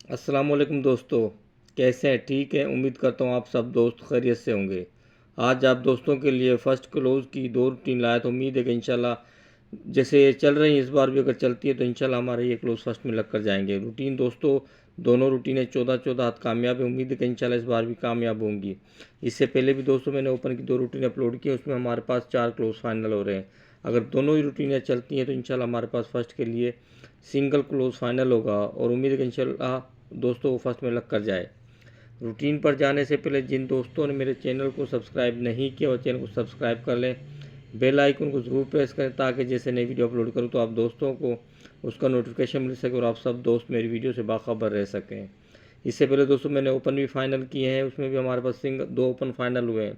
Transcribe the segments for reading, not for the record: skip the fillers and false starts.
अस्सलाम वालेकुम दोस्तों, कैसे हैं? ठीक है, उम्मीद करता हूँ आप सब दोस्त खैरियत से होंगे। आज आप दोस्तों के लिए फ़र्स्ट क्लोज़ की 2 रूटीन लाया, तो उम्मीद है कि इंशाल्लाह जैसे ये चल रही है इस बार भी अगर चलती है तो इंशाल्लाह हमारे ये क्लोज़ फर्स्ट में लग कर जाएंगे। रूटीन दोस्तों दोनों रूटीनें 14-14 हाथ कामयाब है, उम्मीद है कि इंशाल्लाह इस बार भी कामयाब होंगी। इससे पहले भी दोस्तों मैंने ओपन की 2 रूटीन अपलोड की, उसमें हमारे पास 4 क्लोज़ फाइनल हो रहे हैं। अगर दोनों ही रूटीनें चलती हैं तो इंशाल्लाह हमारे पास फर्स्ट के लिए सिंगल क्लोज़ फाइनल होगा और उम्मीद है कि इंशाल्लाह दोस्तों वो फर्स्ट में लग कर जाए। रूटीन पर जाने से पहले जिन दोस्तों ने मेरे चैनल को सब्सक्राइब नहीं किया वो चैनल को सब्सक्राइब कर लें, बेल आइकन को ज़रूर प्रेस करें ताकि जैसे नई वीडियो अपलोड करूँ तो आप दोस्तों को उसका नोटिफिकेशन मिल सके और आप सब दोस्त मेरी वीडियो से बाखबर रह सकें। इससे पहले दोस्तों मैंने ओपन भी फाइनल किए हैं, उसमें भी हमारे पास दो ओपन फाइनल हुए हैं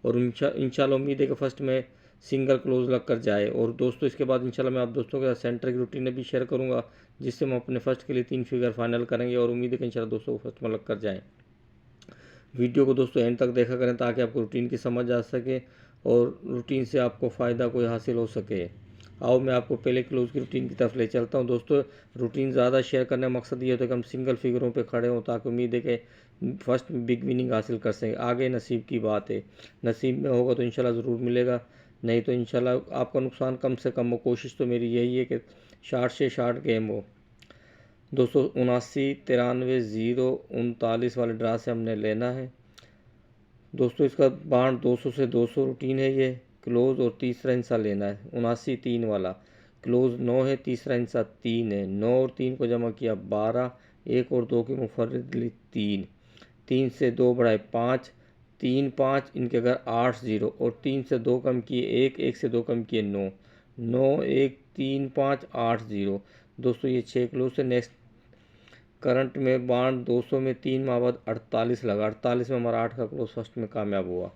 और इंशाल्लाह उम्मीद है कि फर्स्ट में सिंगल क्लोज लग कर जाए। और दोस्तों इसके बाद इंशाल्लाह मैं आप दोस्तों के साथ सेंटर की रूटीन भी शेयर करूँगा, जिससे हम अपने फर्स्ट के लिए 3 फिगर फाइनल करेंगे और उम्मीद है कि इंशाल्लाह दोस्तों को फर्स्ट में लग कर जाए। वीडियो को दोस्तों एंड तक देखा करें ताकि आपको रूटीन की समझ आ सके और रूटीन से आपको फ़ायदा कोई हासिल हो सके। आओ मैं आपको पहले क्लोज की रूटीन की तरफ ले चलता हूँ। दोस्तों रूटीन ज़्यादा शेयर करने का मकसद ये होता है कि हम सिंगल फिगरों पे खड़े हों ताकि उम्मीद है कि फर्स्ट बिग विनिंग हासिल कर सकें। आगे नसीब की बात है, नसीब में होगा तो इंशाल्लाह ज़रूर मिलेगा, नहीं तो इंशाल्लाह आपका नुकसान कम से कम हो। कोशिश तो मेरी यही है कि शार्ट से शार्ट गेम हो। 279 93 0 39 वाले ड्रा से हमने लेना है दोस्तों। इसका बाउंड 200 से 200 रूटीन है ये क्लोज, और तीसरा हिस्सा लेना है 79 3 वाला। क्लोज 9 है, तीसरा हिस्सा 3 है। 9 और 3 को जमा किया 12, 1 और 2 की मुफर्रिद ली 3, 3 से 2 बढ़ाए 5, 3 5 इनके घर 8 0 और 3 से 2 कम किए 1, 1 से 2 कम किए 9, 9 1 3 5 8 0 दोस्तों ये 6 क्लोज से। नेक्स्ट करंट में बाउंड 200 में 3 माह बाद 48 लगा, 48 में हमारा 8 का क्लोज फर्स्ट में कामयाब हुआ।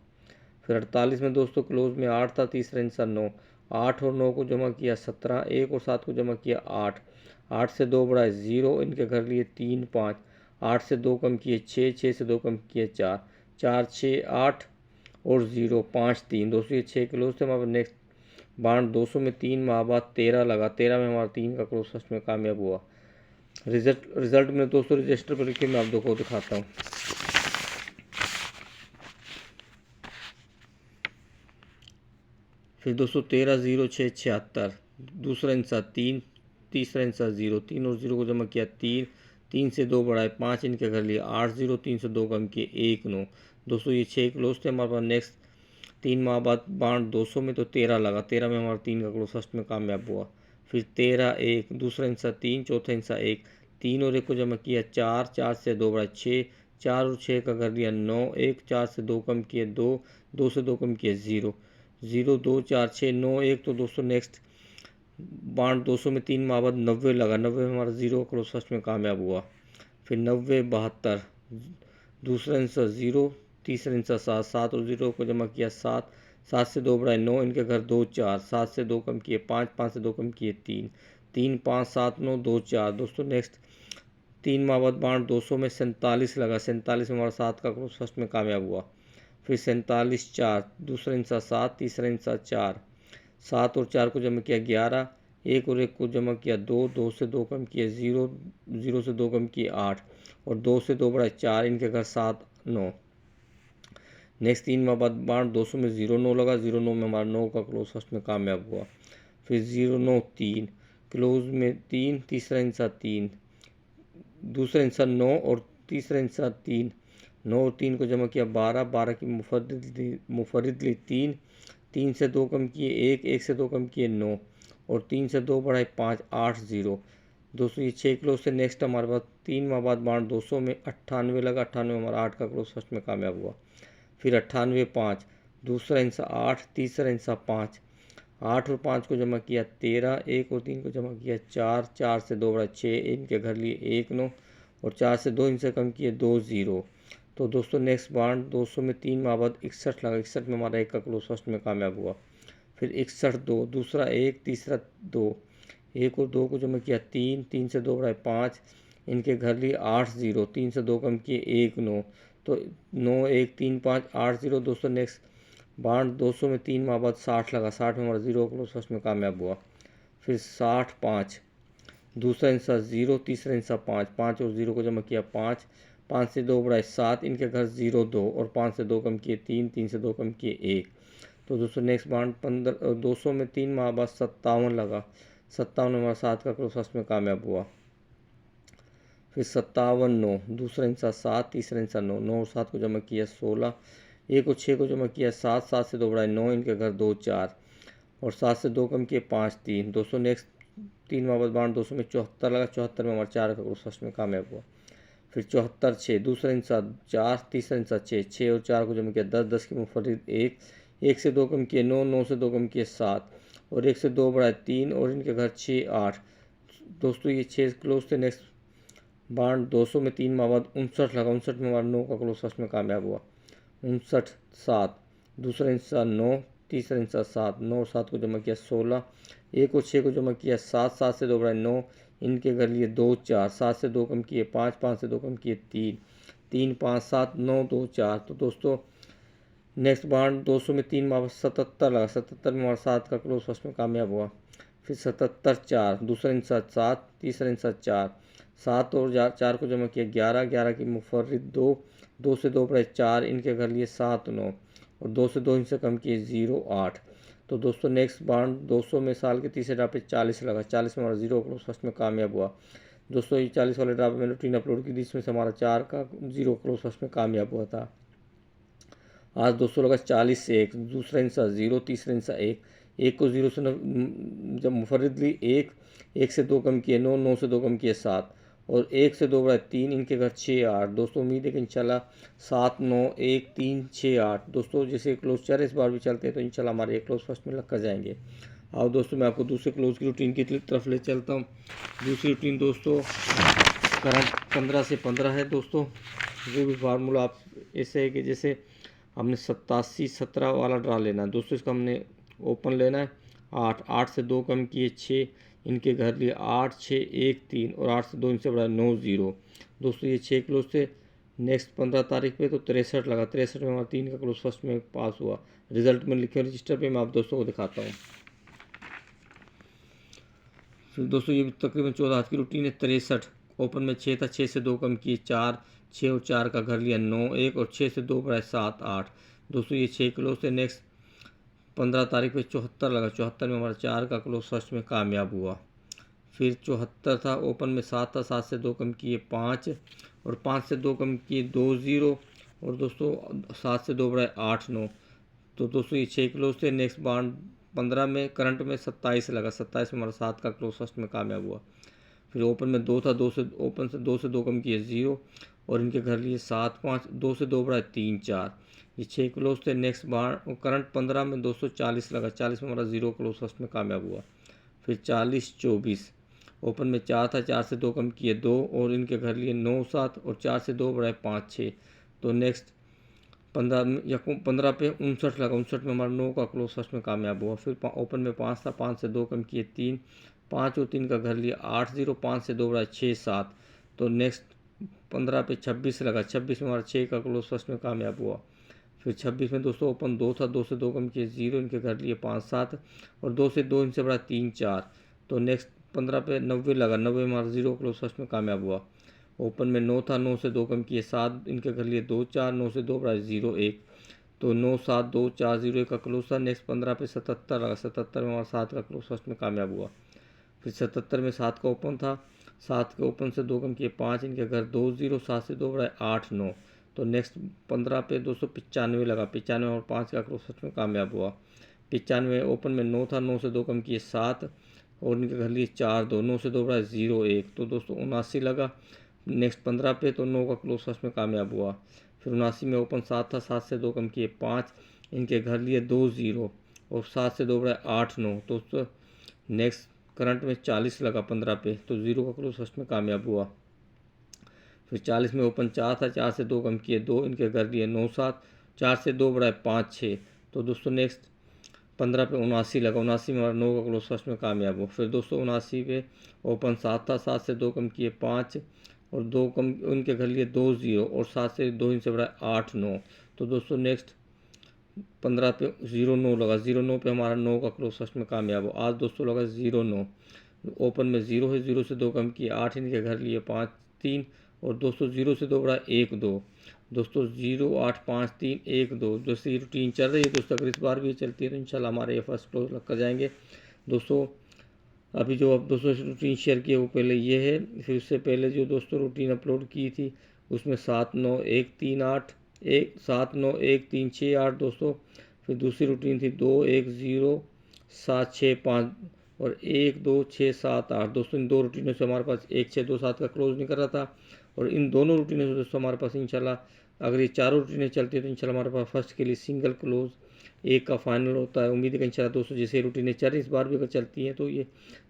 फिर 48 में दोस्तों क्लोज में 8 था, तीसरा हिस्सा 9, 8 और 9 को जमा किया 17, 1 और 7 को जमा किया 8, 8 से 2 बढ़ाए 0 इनके घर लिए 3 5, 8 से 2 कम किए 6, 6 से 2 कम किए 4, 4 6 8 और 0 5 3 दोस्तों ये 6 क्लोज थे हमारे। नेक्स्ट बाउंड 200 में 3 माह बाद 13 लगा, 13 में हमारा 3 का क्लोज फर्स्ट में कामयाब हुआ। रिजल्ट में दोस्तों रजिस्टर पर लिखे मैं आप को दिखाता हूँ। फिर दोस्तों 13 0 6 76, दूसरा इंसा 3, तीसरा इंसा 0, 3 और 0 को जमा किया 3, 3 से 2 बढ़ाए 5 इनके घर लिए 8 0, 3 से 2 कम किए 1 9 दोस्तों ये 6 क्लोज थे हमारे पास। नेक्स्ट 3 माह बाद बाउंड 200 में तो 13 लगा, 13 में हमारा 3 का क्लोज फर्स्ट में कामयाब हुआ। फिर 13 1, दूसरा इंसा 3, चौथा इंसा 1, 3 और 1 को जमा किया 4, 4 से 2 बढ़ाए 6, 4 और 6 का कर लिया 9 1, 4 से 2 कम किए 2, 2 से 2 कम किए 0, 0 2 4 6 9 1 तो दोस्तों नेक्स्ट बाउंड 200 में 3 माह बाद 90 लगा, 90 में हमारा 0 क्लोज फर्स्ट में कामयाब हुआ। फिर 90 72, दूसरा इंसा 0, तीसरा इंसा 7, 7 और 0 को जमा किया 7, 7 से 2 बढ़ाए 9 इनके घर 2 4, 7 से 2 कम किए 5, 5 से 2 कम किए 3, 3 5 7 9 2 4 दोस्तों नेक्स्ट 3 माह बाद बाउंड 200 में 47 लगा, 47 में हमारा 7 का क्लोज फर्स्ट में कामयाब हुआ। फिर 47 4, दूसरा इंसा 7, तीसरा इंसा 4, 7 और 4 को जमा किया 11, 1 और 1 को जमा किया 2, 2 से 2 कम किए 0, 0 से 2 कम किए 8 और 2 से 2 बढ़ाए 4 इनके घर 7 9। नेक्स्ट 3 माह बाद बाउंड 200 में 0 9 लगा, 0 9 में हमारा 9 का क्लोज फर्स्ट में कामयाब हुआ। फिर 0 9 3, क्लोज में 3, तीसरा इंसा 3, दूसरा इंसा 9 और तीसरा इंसा 3, 9 और 3 को जमा किया 12, 12 की मुफर्रिद ली 3, 3 से 2 कम किए 1, 1 से 2 कम किए 9 और 3 से 2 बढ़ाए 5 8 0 दोस्तों ये 6 क्लोज से। नेक्स्ट हमारे पास 3 माह बाद बाउंड 200 में 98 लगा, 98 हमारा 8 का क्लोज फर्स्ट में कामयाब हुआ। फिर 98 5, दूसरा इंसा 8, तीसरा इंसा 5, 8 और 5 को जमा किया 13, 1 और 3 को जमा किया 4, 4 से 2 बढ़ा 6 इनके घर लिए 1 9 और 4 से 2 इनसे कम किए 2 0 तो दोस्तों नेक्स्ट बाउंड 200 में 3 माह बाद 61 लगा, 61 में हमारा 1 का क्लोज फर्स्ट में कामयाब हुआ। फिर 61 2, दूसरा 1, तीसरा 2, 1 और 2 को जमा किया 3, 3 से 2 बढ़ाए 5 इनके घर लिए 8 0, 3 से 2 कम किए 1 9 तो 9 1 3 5 8 0 दोस्तों नेक्स्ट बाउंड 200 में 3 माह बाद 60 लगा, 60 में हमारा 0 क्लोज फर्स्ट में कामयाब हुआ। फिर 60 5, दूसरा इंसा 0, तीसरा इंसा 5, 5 और 0 को जमा किया 5, 5 से 2 बढ़ाए 7, इनके घर 0 2 और 5 से 2 कम किए 3, 3 से 2 कम किए 1। तो दोस्तों नेक्स्ट बाउंड 15 200 में 3 माह बाद 57 लगा, 57 हमारा 7 का क्लोज फर्स्ट में कामयाब हुआ। फिर 57 9, दूसरा इंसा 7, तीसरा इंसा 9, 9 और 7 को जमा किया 16, 1 और 6 को जमा किया 7, 7 से 2 बढ़ाए 9, इनके घर 2 4 और 7 से 2 कम किए 5 3। दोस्तों नेक्स्ट 3 माह बाद बाउंड 200 में 74 लगा, 74 में हमारा 4 का क्लोज फर्स्ट में कामयाब हुआ। फिर 74 6, दूसरा इंसा 4, तीसरा इंसा 6, 6 और 4 को जमा किया 10, 10 की मुफर्रिद 1, 1 से 2 कम किए 9, 9 से 2 कम किए 7 और 1 से 2 बढ़ाए 3 और इनके घर 6 8। दोस्तों ये 6 क्लोज थे। नेक्स्ट बाउंड 200 में 3 माह बाद 59 लगा, 59 में हमारा 9 का क्लोज फर्स्ट में कामयाब हुआ। 59 7, दूसरा इंसा 9, तीसरा इंसा 7, 9 और 7 को जमा किया 16, 1 और 6 को जमा किया 7, 7 से 2 बढ़ाए 9, इनके घर लिए 2 4, 7 से 2 कम किए 5, 5 से 2 कम किए 3, 3 5 7 9 2 4। तो दोस्तों नेक्स्ट बाउंड 200 में 3 माह 77 लगा, 77 में हमारा 7 का क्लोज फर्स्ट में कामयाब हुआ। फिर 77 4, दूसरा इंसा 7, तीसरा इंसा 4, 7 और 4 को जमा किया 11, 11 की मुफर्रिद 2, 2 से 2 बढ़ाए 4, इनके घर लिए 7 9 और 2 से 2 इनसे कम किए 0 8। तो दोस्तों नेक्स्ट बाउंड 200 में साल के तीसरे ड्रा पे 40 लगा, 40 में हमारा 0 क्लोज फर्स्ट में कामयाब हुआ। दोस्तों ये 40 वाले ड्रा पे मैंने रूटीन अपलोड की थी, इसमें से हमारा 4 का 0 क्लोज फर्स्ट में कामयाब हुआ था। आज 200 लगा 40 से 1, दूसरा इंसा 0, तीसरा इंसा 1, 1 को 0 से जब मुफर्रिद ली 1, 1 से 2 कम किए 9, 9 से 2 कम किए 7 और 1 से 2 बढ़ाए 3, इनके घर 6 8। दोस्तों उम्मीद है कि इंशाल्लाह 7 9 1 3 6 8। दोस्तों जैसे क्लोज चार इस बार भी चलते हैं तो इंशाल्लाह हमारे एक क्लोज फर्स्ट में लग कर जाएंगे। आओ दोस्तों मैं आपको दूसरे क्लोज की रूटीन की तरफ ले चलता हूँ। दूसरी रूटीन दोस्तों करंट 15 से 15 है। दोस्तों वो भी फार्मूला आप ऐसे है कि जैसे हमने 87 17 वाला ड्रा लेना है। दोस्तों इसका हमने ओपन लेना है 8, 8 से 2 कम किए 6, इनके घर लिए 8 6 1 3 और 8 से 2 इनसे बड़ा 9 0। दोस्तों ये 6 क्लोज थे। नेक्स्ट 15 तारीख पे तो 63 लगा, 63 में हमारा 3 का क्लोज फर्स्ट में पास हुआ। रिजल्ट में लिखे रजिस्टर पे मैं आप दोस्तों को दिखाता हूँ। फिर दोस्तों ये तकरीबन 14 हाथ की रूटीन है। 63 ओपन में 6 था, 6 से 2 कम किए 4, 6 और 4 का घर लिया 9 1 और 6 से 2 बढ़ाए 7 8। दोस्तों ये 6 क्लोज थे। नेक्स्ट 15 तारीख पे 74 लगा, 74 में हमारा 4 का क्लोज फर्स्ट में कामयाब हुआ। फिर 74 था, ओपन में 7 था, 7 से 2 कम किए 5 और 5 से 2 कम किए 2 0 और दोस्तों 7 से 2 बढ़ाए 8 9। तो दोस्तों ये 6 क्लोज थे। नेक्स्ट बाउंड 15 में करंट में 27 लगा, 27 में हमारा 7 का क्लोज फर्स्ट में कामयाब हुआ। फिर ओपन में 2 था, 2 से ओपन से 2 से 2 कम किए 0 और इनके घर लिए 7 5, 2 से 2 बढ़ाए 3 4। ये 6 क्लोज थे। नेक्स्ट बार करंट 15 में 240 लगा, 40 में हमारा 0 क्लोज फर्स्ट में कामयाब हुआ। फिर 40 24 ओपन में 4 था, 4 से 2 कम किए 2 और इनके घर लिए 9 7 और 4 से 2 बढ़ाए 5 6। तो नेक्स्ट 15 पे 59 लगा, 59 में हमारा 9 का क्लोज फर्स्ट में कामयाब हुआ। फिर ओपन में 5 था, 5 से 2 कम किए 3, 5 और 3 का घर लिया 8 0, 5 से 2 बढ़ाए 6 7। तो नेक्स्ट 15 पे 26 लगा, 26 में हमारा 6 का क्लोज फर्स्ट में कामयाब हुआ। फिर 26 में दोस्तों ओपन 2 था, 2 से 2 कम किए 0, इनके घर लिए 5 7 और 2 से 2 इनसे बढ़ा 3 4। तो नेक्स्ट 15 पे 90 लगा, 90 में हमारा 0 क्लोज फर्स्ट में कामयाब हुआ। ओपन में 9 था, 9 से 2 कम किए 7, इनके घर लिए 2 4, 9 से 2 बढ़ा 0 1। तो 9 7 2 4 0 1 का क्लोज था। नेक्स्ट 15 पे 77 लगा, 77 में हमारा 7 का क्लोज फर्स्ट में कामयाब हुआ। फिर 77 में 7 का ओपन था, 7 के ओपन से 2 कम किए 5, इनके घर 2 0, 7 से 2 बढ़ाए 8 9। तो नेक्स्ट 15 पे 295 लगा, 95 और 5 का क्लोज फर्स्ट में कामयाब हुआ। 95 ओपन में 9 था, 9 से 2 कम किए 7 और इनके घर लिए 4 2, 9 से 2 बढ़ाए 0 1। तो दोस्तों 79 लगा। नेक्स्ट 15 पे तो 9 का क्लोज फर्स्ट में कामयाब हुआ। फिर 79 में ओपन 7 था, 7 से 2 कम किए 5, इनके घर लिए 2 0 और 7 से 2 बढ़ाए 8 9। तो नेक्स्ट करंट में 40 लगा 15 पे, तो 0 का क्लोज फर्स्ट में कामयाब हुआ। फिर 40 में ओपन 4 था, 4 से 2 कम किए 2, इनके घर लिए 9 7, 4 से 2 बढ़ाए 5 6। तो दोस्तों नेक्स्ट 15 पे 79 लगा, 79 में हमारा 9 का क्लोज फर्स्ट में कामयाब हुआ। फिर दोस्तों 79 पे ओपन 7 था, 7 से 2 कम किए 5 और 2 कम, उनके घर लिए 2 0 और 7 से 2 इनसे बढ़ाए 8 9। तो दोस्तों नेक्स्ट 15 पे 0 9 लगा, 0 9 पे हमारा 9 का क्लोज फर्स्ट में कामयाब हुआ। आज दोस्तों लगा 0 9, ओपन में 0 है, 0 से 2 कम किए 8 इनके घर लिए 5 3 और दोस्तों 0 से 2 बड़ा 1 2 दोस्तों 0 8 5 3 1 2। जैसे ये रूटीन चल रही है दोस्तों, अगर इस बार भी चलती है तो इंशाल्लाह हमारे ये फर्स्ट क्लोज लग कर जाएंगे दोस्तों। अभी जो अब दोस्तों रूटीन शेयर किया वो पहले ये है, फिर उससे पहले जो दोस्तों रूटीन अपलोड की थी उसमें 7 9 1 3 8 1 7 9 1 3 6 8 दोस्तों। फिर दूसरी रूटीन थी 2 1 0 7 6 5 और 1 2 6 7 8 दोस्तों। इन दो रूटीनों से हमारे पास 1 6 2 7 का क्लोज निकल रहा था और इन दोनों रूटीनों से दोस्तों हमारे पास इंशाल्लाह अगर ये चारों रूटीनें चलती है तो इंशाल्लाह हमारे पास फर्स्ट के लिए सिंगल क्लोज एक का फाइनल होता है। उम्मीद है कि इंशाल्लाह दोस्तों जैसे रूटीनें चल रही इस बार भी अगर चलती हैं तो ये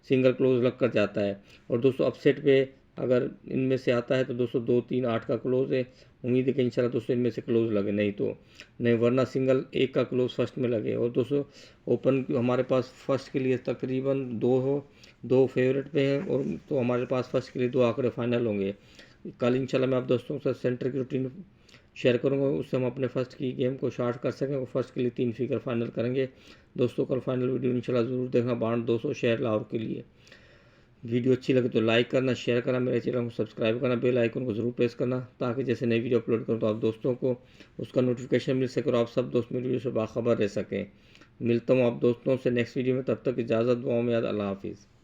सिंगल क्लोज लग कर जाता है। और दोस्तों अपसेट पे अगर इनमें से आता है तो दोस्तों 2 3 8 का क्लोज है। उम्मीद है कि इंशाल्लाह दोस्तों इनमें से क्लोज लगे, नहीं तो नहीं, वरना सिंगल एक का क्लोज फर्स्ट में लगे। और दोस्तों ओपन हमारे पास फर्स्ट के लिए तकरीबन 2 फेवरेट पे हैं और तो हमारे पास फर्स्ट के लिए 2 आंकड़े फाइनल होंगे। कल इंशाल्लाह मैं आप दोस्तों के साथ सेंटर की रूटीन शेयर करूंगा, उससे हम अपने फर्स्ट की गेम को शार्ट कर सकें और फर्स्ट के लिए 3 फिगर फाइनल करेंगे दोस्तों। कल फाइनल वीडियो इंशाल्लाह ज़रूर देखना। बांड 200 शेयर लाहौर के लिए। वीडियो अच्छी लगे तो लाइक करना, शेयर करना, मेरे चैनल को सब्सक्राइब करना, बेल आइकन को ज़रूर प्रेस करना ताकि जैसे नई वीडियो अपलोड करूँ तो आप दोस्तों को उसका नोटिफिकेशन मिल सके और आप सब दोस्त मेरी वीडियो से बाखबर रह सकें। मिलता हूँ आप दोस्तों से नेक्स्ट वीडियो में, तब तक इजाज़त, दुआओं में याद। अल्लाह हाफिज़।